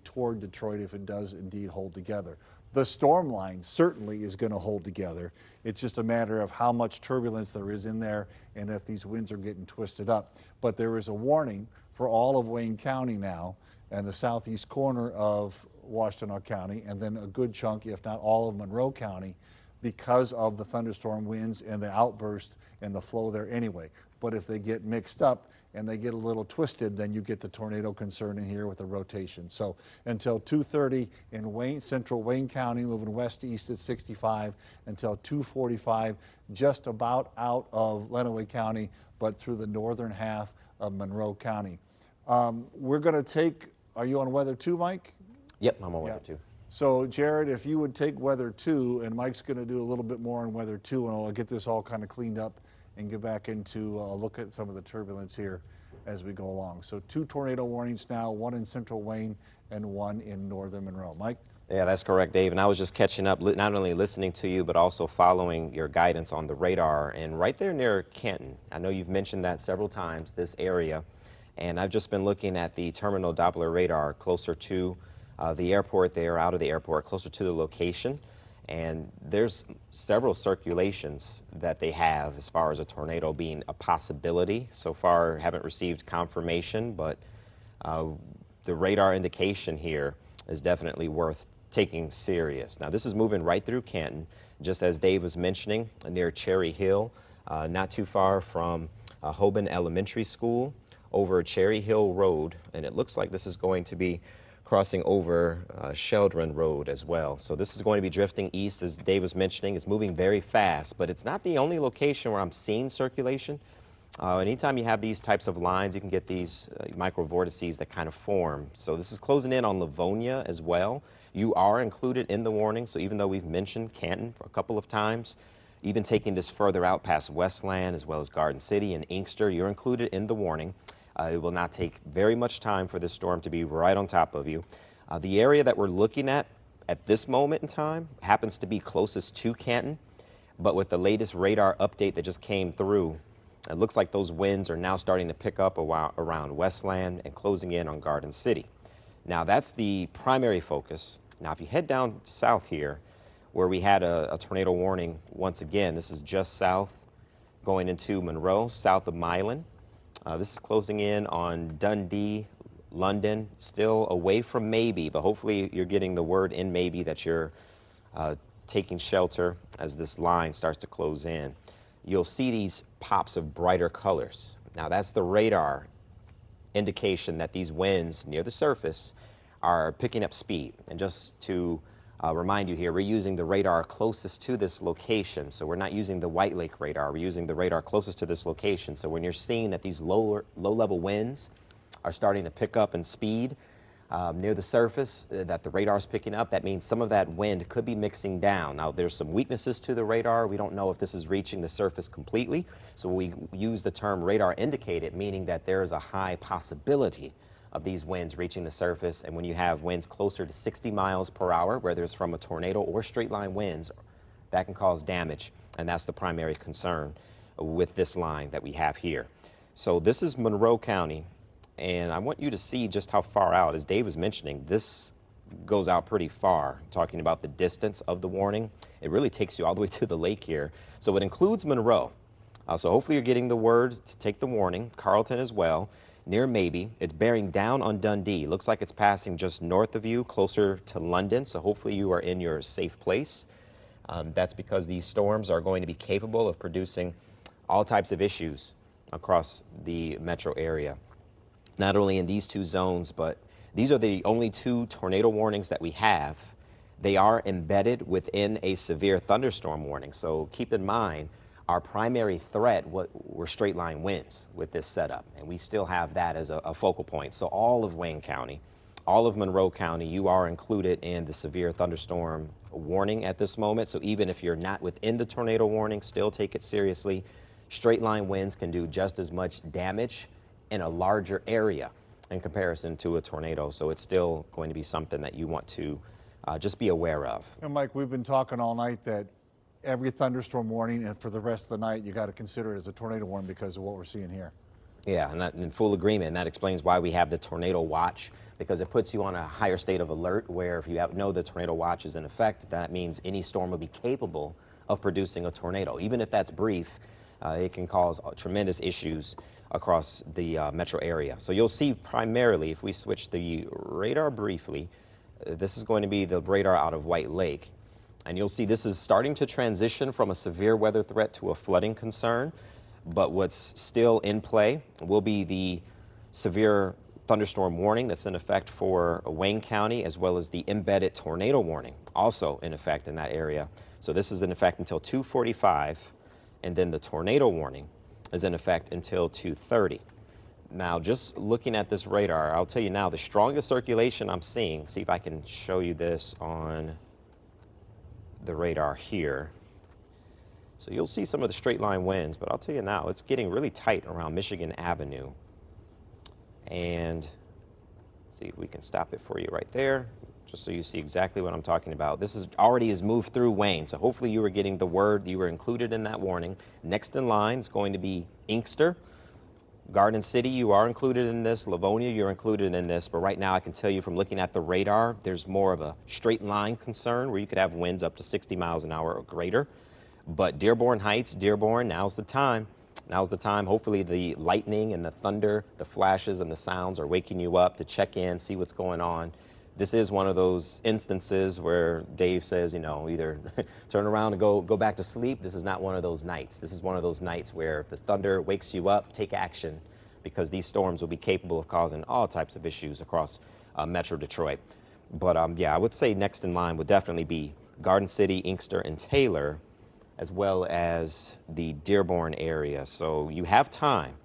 toward Detroit if it does indeed hold together. The storm line certainly is going to hold together. It's just a matter of how much turbulence there is in there and if these winds are getting twisted up. But there is a warning for all of Wayne County now and the southeast corner of Washtenaw County, and then a good chunk, if not all, of Monroe County because of the thunderstorm winds and the outburst and the flow there anyway. But if they get mixed up and they get a little twisted, then you get the tornado concern in here with the rotation. So until 2:30 in central Wayne County, moving west to east at 65, until 2:45, just about out of Lenawee County, but through the northern half of Monroe County. We're going to take, are you on weather 2, Mike? Yep, I'm on weather 2. So Jared, if you would take weather 2, and Mike's going to do a little bit more on weather 2, and I'll get this all kind of cleaned up and get back into a look at some of the turbulence here as we go along. So 2 tornado warnings now, 1 in central Wayne and 1 in northern Monroe. Mike? Yeah, that's correct, Dave. And I was just catching up, not only listening to you, but also following your guidance on the radar. And right there near Canton, I know you've mentioned that several times, this area. And I've just been looking at the terminal Doppler radar closer to the airport there, out of the airport, closer to the location. And there's several circulations that they have as far as a tornado being a possibility. So far, haven't received confirmation, but the radar indication here is definitely worth taking serious. Now, this is moving right through Canton, just as Dave was mentioning, near Cherry Hill, not too far from Hoban Elementary School, over Cherry Hill Road, and it looks like this is going to be crossing over Sheldron Road as well. So this is going to be drifting east, as Dave was mentioning. It's moving very fast, but it's not the only location where I'm seeing circulation. Anytime you have these types of lines, you can get these microvortices that kind of form. So this is closing in on Livonia as well. You are included in the warning, so even though we've mentioned Canton a couple of times, even taking this further out past Westland as well as Garden City and Inkster, you're included in the warning. It will not take very much time for this storm to be right on top of you. The area that we're looking at this moment in time happens to be closest to Canton, but with the latest radar update that just came through, it looks like those winds are now starting to pick up around Westland and closing in on Garden City. Now that's the primary focus. Now if you head down south here, where we had a tornado warning once again, this is just south going into Monroe, south of Milan. This is closing in on Dundee, London, still away from Maybe, but hopefully you're getting the word in Maybe that you're taking shelter as this line starts to close in. You'll see these pops of brighter colors. Now that's the radar indication that these winds near the surface are picking up speed. And just to remind you here, we're using the radar closest to this location. So we're not using the White Lake radar. We're using the radar closest to this location. So when you're seeing that these low-level winds are starting to pick up in speed near the surface, that the radar is picking up, that means some of that wind could be mixing down. Now, there's some weaknesses to the radar. We don't know if this is reaching the surface completely. So we use the term radar indicated, meaning that there is a high possibility of these winds reaching the surface. And when you have winds closer to 60 miles per hour, whether it's from a tornado or straight line winds, that can cause damage. And that's the primary concern with this line that we have here. So this is Monroe County. And I want you to see just how far out, as Dave was mentioning, this goes out pretty far, talking about the distance of the warning. It really takes you all the way to the lake here. So it includes Monroe. So hopefully you're getting the word to take the warning, Carlton as well. Near Maybe, it's bearing down on Dundee. Looks like it's passing just north of you, closer to London, so hopefully you are in your safe place. That's because these storms are going to be capable of producing all types of issues across the metro area. Not only in these 2 zones, but these are the only 2 tornado warnings that we have. They are embedded within a severe thunderstorm warning, so keep in mind, our primary threat were straight line winds with this setup, and we still have that as a focal point. So all of Wayne County, all of Monroe County, you are included in the severe thunderstorm warning at this moment. So even if you're not within the tornado warning, still take it seriously. Straight line winds can do just as much damage in a larger area in comparison to a tornado. So it's still going to be something that you want to just be aware of. And Mike, we've been talking all night that every thunderstorm warning and for the rest of the night, you got to consider it as a tornado warning because of what we're seeing here. Yeah, and in full agreement, and that explains why we have the tornado watch, because it puts you on a higher state of alert where if you know the tornado watch is in effect, that means any storm will be capable of producing a tornado. Even if that's brief, it can cause tremendous issues across the metro area. So you'll see primarily, if we switch the radar briefly, this is going to be the radar out of White Lake. And you'll see this is starting to transition from a severe weather threat to a flooding concern. But what's still in play will be the severe thunderstorm warning that's in effect for Wayne County, as well as the embedded tornado warning, also in effect in that area. So this is in effect until 2:45, and then the tornado warning is in effect until 2:30. Now, just looking at this radar, I'll tell you now, the strongest circulation I'm seeing, see if I can show you this on the radar here. So you'll see some of the straight line winds, but I'll tell you now, it's getting really tight around Michigan Avenue. And let's see if we can stop it for you right there, just so you see exactly what I'm talking about. This is already has moved through Wayne, so hopefully you were getting the word, you were included in that warning. Next in line is going to be Inkster. Garden City, you are included in this. Livonia, you're included in this. But right now, I can tell you from looking at the radar, there's more of a straight line concern where you could have winds up to 60 miles an hour or greater. But Dearborn Heights, Dearborn, now's the time. Now's the time. Hopefully the lightning and the thunder, the flashes and the sounds are waking you up to check in, see what's going on. This is one of those instances where Dave says, you know, either turn around and go back to sleep. This is not one of those nights. This is one of those nights where if the thunder wakes you up, take action, because these storms will be capable of causing all types of issues across Metro Detroit. But yeah, I would say next in line would definitely be Garden City, Inkster, and Taylor, as well as the Dearborn area. So you have time.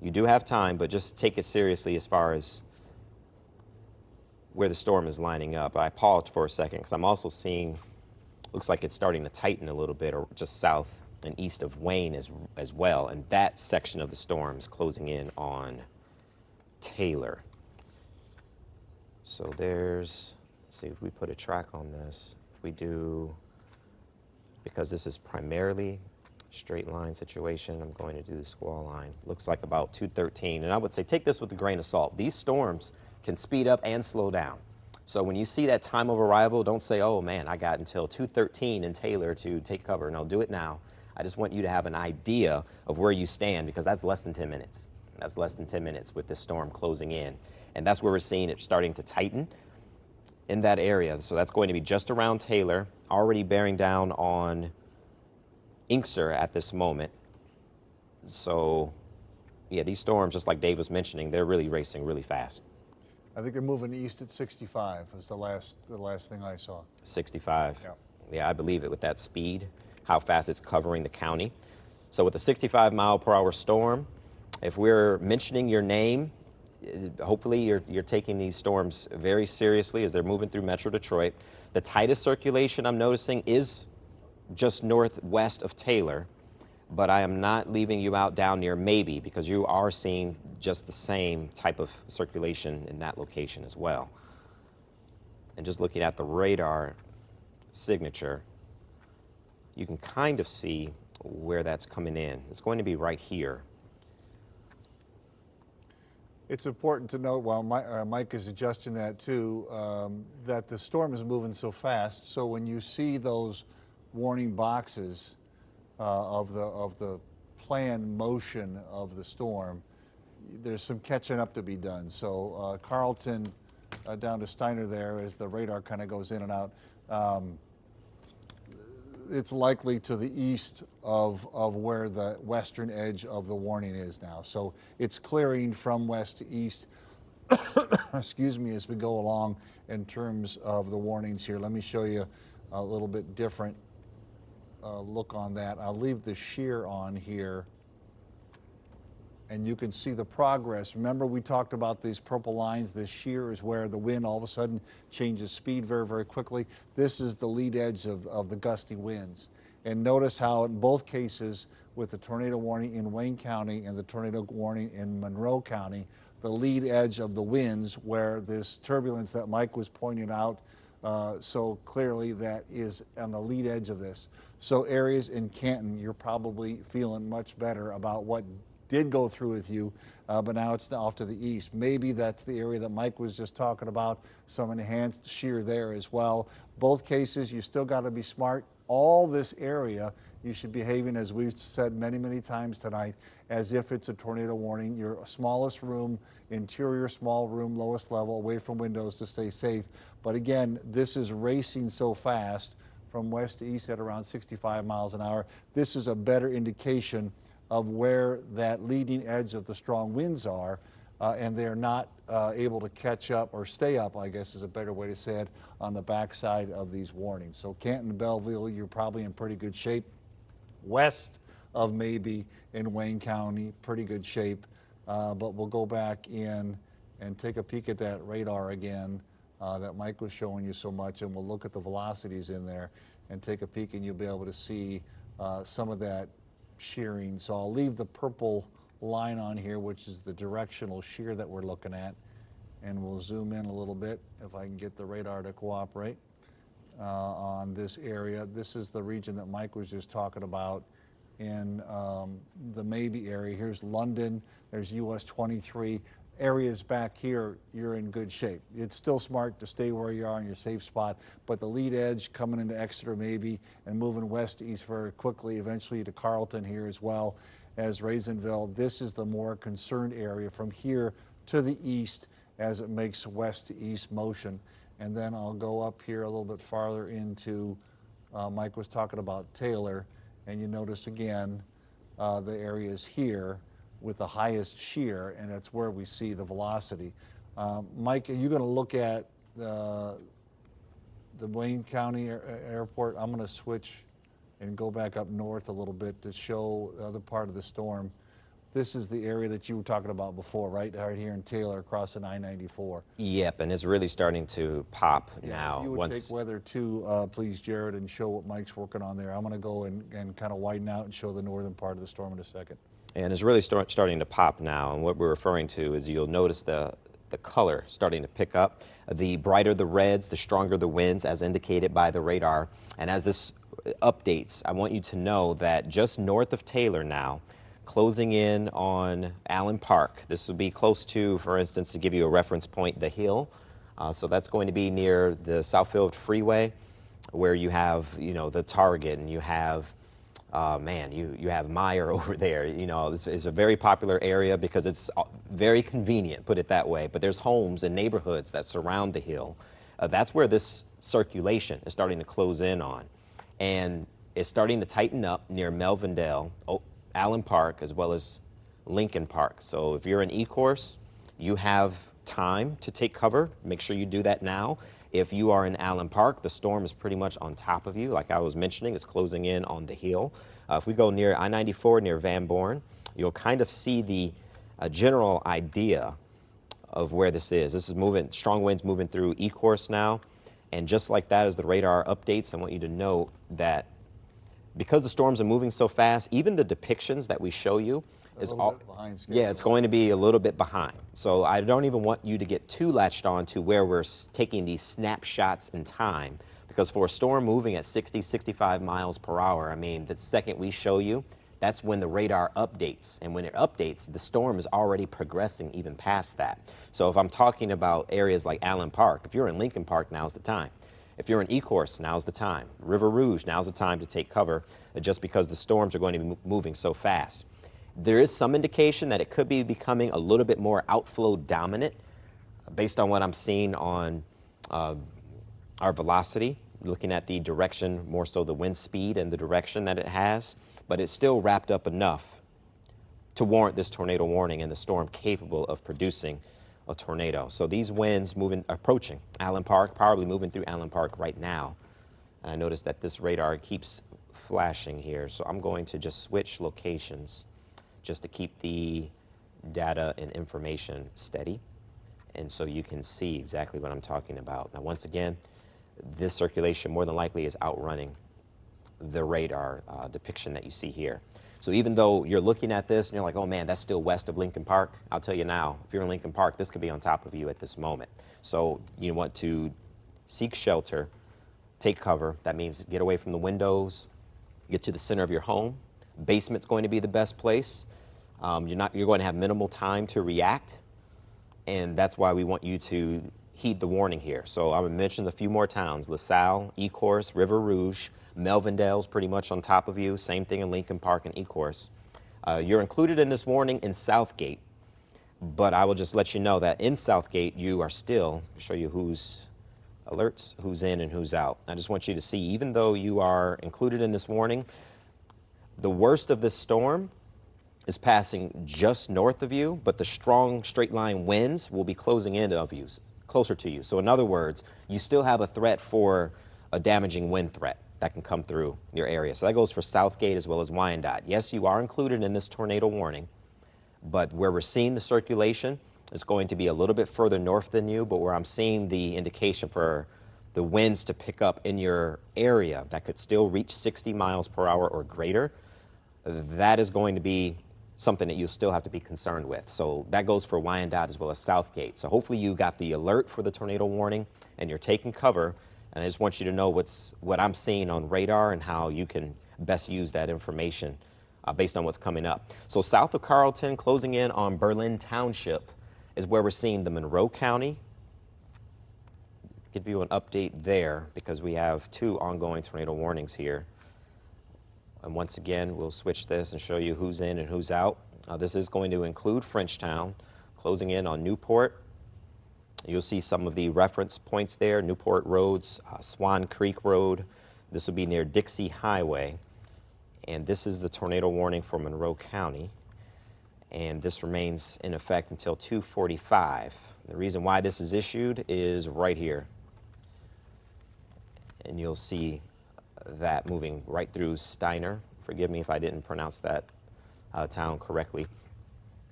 You do have time, but just take it seriously as far as where the storm is lining up. I paused for a second because I'm also seeing, looks like it's starting to tighten a little bit, or just south and east of Wayne as well. And that section of the storm is closing in on Taylor. So there's, let's see if we put a track on this. If we do, because this is primarily a straight line situation, I'm going to do the squall line. Looks like about 213. And I would say take this with a grain of salt. These storms can speed up and slow down. So when you see that time of arrival, don't say, oh man, I got until 213 in Taylor to take cover. No, do it now. I just want you to have an idea of where you stand, because that's less than 10 minutes. That's less than 10 minutes with this storm closing in. And that's where we're seeing it starting to tighten in that area. So that's going to be just around Taylor, already bearing down on Inkster at this moment. So yeah, these storms, just like Dave was mentioning, they're really racing really fast. I think they're moving east at 65 is the last thing I saw. 65. Yeah. Yeah, I believe it with that speed, how fast it's covering the county. So with a 65-mile-per-hour storm, if we're mentioning your name, hopefully you're taking these storms very seriously as they're moving through Metro Detroit. The tightest circulation I'm noticing is just northwest of Taylor, but I am not leaving you out down near Maybe, because you are seeing just the same type of circulation in that location as well. And just looking at the radar signature, you can kind of see where that's coming in. It's going to be right here. It's important to note, while Mike is adjusting that too, that the storm is moving so fast. So when you see those warning boxes of the planned motion of the storm, there's some catching up to be done. So Carlton down to Steiner there, as the radar kind of goes in and out, it's likely to the east of where the western edge of the warning is now. So it's clearing from west to east, excuse me, as we go along in terms of the warnings here. Let me show you a little bit different look on that. I'll leave the shear on here, and you can see the progress. Remember, we talked about these purple lines. This shear is where the wind all of a sudden changes speed very, very quickly. This is the lead edge of the gusty winds. And notice how in both cases, with the tornado warning in Wayne County and the tornado warning in Monroe County, the lead edge of the winds, where this turbulence that Mike was pointing out so clearly, that is on the lead edge of this. So areas in Canton, you're probably feeling much better about what did go through with you, but now it's off to the east. Maybe that's the area that Mike was just talking about, some enhanced shear there as well. Both cases, you still got to be smart. All this area, you should be behaving, as we've said many, many times tonight, as if it's a tornado warning. Your smallest room, interior small room, lowest level, away from windows to stay safe. But again, this is racing so fast from west to east at around 65 miles an hour. This is a better indication of where that leading edge of the strong winds are, and they're not able to catch up or stay up, I guess is a better way to say it, on the backside of these warnings. So Canton, Belleville, you're probably in pretty good shape. West of maybe in Wayne County, pretty good shape. But we'll go back in and take a peek at that radar again that Mike was showing you so much, and we'll look at the velocities in there and take a peek, and you'll be able to see some of that shearing. So I'll leave the purple line on here, which is the directional shear that we're looking at, and we'll zoom in a little bit if I can get the radar to cooperate on this area. This is the region that Mike was just talking about in the maybe area. Here's London, there's US 23. Areas back here, you're in good shape. It's still smart to stay where you are in your safe spot, but the lead edge coming into Exeter maybe and moving west to east very quickly, eventually to Carleton here as well as Raisinville. This is the more concerned area from here to the east as it makes west to east motion. And then I'll go up here a little bit farther into, Mike was talking about Taylor, and you notice again the areas here with the highest shear, and that's where we see the velocity. Mike, are you going to look at the Wayne County Airport? I'm going to switch and go back up north a little bit to show the other part of the storm. This is the area that you were talking about before, right? Right here in Taylor across the I-94. Yep, and it's really starting to pop now. If you would take weather too, please, Jared, and show what Mike's working on there. I'm going to go and kind of widen out and show the northern part of the storm in a second. And it's really starting to pop now, and what we're referring to is you'll notice the color starting to pick up. The brighter the reds, the stronger the winds, as indicated by the radar. And as this updates, I want you to know that just north of Taylor now, closing in on Allen Park. This will be close to, for instance, to give you a reference point, the Hill. So that's going to be near the Southfield Freeway, where you have, you know, the Target, and you have, you have Meyer over there. You know, this is a very popular area because it's very convenient, put it that way. But there's homes and neighborhoods that surround the Hill. That's where this circulation is starting to close in on. And it's starting to tighten up near Melvindale, Allen Park, as well as Lincoln Park. So if you're an E-course, you have time to take cover. Make sure you do that now. If you are in Allen Park, the storm is pretty much on top of you. Like I was mentioning, it's closing in on the Hill. If we go near I-94, near Van Born, you'll kind of see the general idea of where this is. This is moving, strong winds moving through E-course now. And just like that, as the radar updates, I want you to know that because the storms are moving so fast, even the depictions that we show you is all behind schedule. Yeah, it's going to be a little bit behind. So I don't even want you to get too latched on to where we're taking these snapshots in time, because for a storm moving at 60, 65 miles per hour, I mean, the second we show you, that's when the radar updates. And when it updates, the storm is already progressing even past that. So if I'm talking about areas like Allen Park, if you're in Lincoln Park, now's the time. If you're in E-course, now's the time. River Rouge, now's the time to take cover, just because the storms are going to be moving so fast. There is some indication that it could be becoming a little bit more outflow dominant based on what I'm seeing on our velocity, looking at the direction, more so the wind speed and the direction that it has, but it's still wrapped up enough to warrant this tornado warning and the storm capable of producing a tornado. So these winds approaching Allen Park, probably moving through Allen Park right now. And I notice that this radar keeps flashing here, so I'm going to just switch locations just to keep the data and information steady, and so you can see exactly what I'm talking about. Now, once again, this circulation more than likely is outrunning the radar depiction that you see here. So even though you're looking at this and you're like, oh man, that's still west of Lincoln Park, I'll tell you now, if you're in Lincoln Park, this could be on top of you at this moment. So you want to seek shelter, take cover. That means get away from the windows, get to the center of your home. Basement's going to be the best place. You're going to have minimal time to react, and that's why we want you to heed the warning here. So I'm going to mention a few more towns: LaSalle, Ecorse, River Rouge, Melvindale's pretty much on top of you. Same thing in Lincoln Park and Ecorse. You're included in this warning in Southgate, but I will just let you know that in Southgate you are still, show you who's alerts, who's in and who's out. I just want you to see, even though you are included in this warning, the worst of this storm is passing just north of you, but the strong straight line winds will be closing in of you, closer to you. So in other words, you still have a threat for a damaging wind threat that can come through your area. So that goes for Southgate as well as Wyandotte. Yes, you are included in this tornado warning, but where we're seeing the circulation is going to be a little bit further north than you, but where I'm seeing the indication for the winds to pick up in your area that could still reach 60 miles per hour or greater, that is going to be something that you'll still have to be concerned with. So that goes for Wyandotte as well as Southgate. So hopefully you got the alert for the tornado warning and you're taking cover. And I just want you to know what I'm seeing on radar and how you can best use that information based on what's coming up. So south of Carlton, closing in on Berlin Township, is where we're seeing the Monroe County. Give you an update there because we have 2 ongoing tornado warnings here. And once again, we'll switch this and show you who's in and who's out. This is going to include Frenchtown, closing in on Newport. You'll see some of the reference points there: Newport Roads, Swan Creek Road. This will be near Dixie Highway. And this is the tornado warning for Monroe County. And this remains in effect until 2:45. The reason why this is issued is right here. And you'll see that moving right through Steiner. Forgive me if I didn't pronounce that town correctly.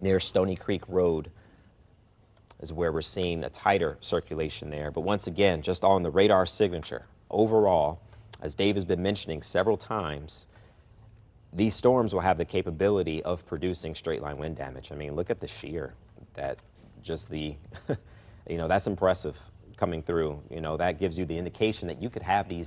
Near Stony Creek Road is where we're seeing a tighter circulation there. But once again, just on the radar signature, overall, as Dave has been mentioning several times, these storms will have the capability of producing straight line wind damage. I mean, look at the shear, that just the, that's impressive coming through. That gives you the indication that you could have these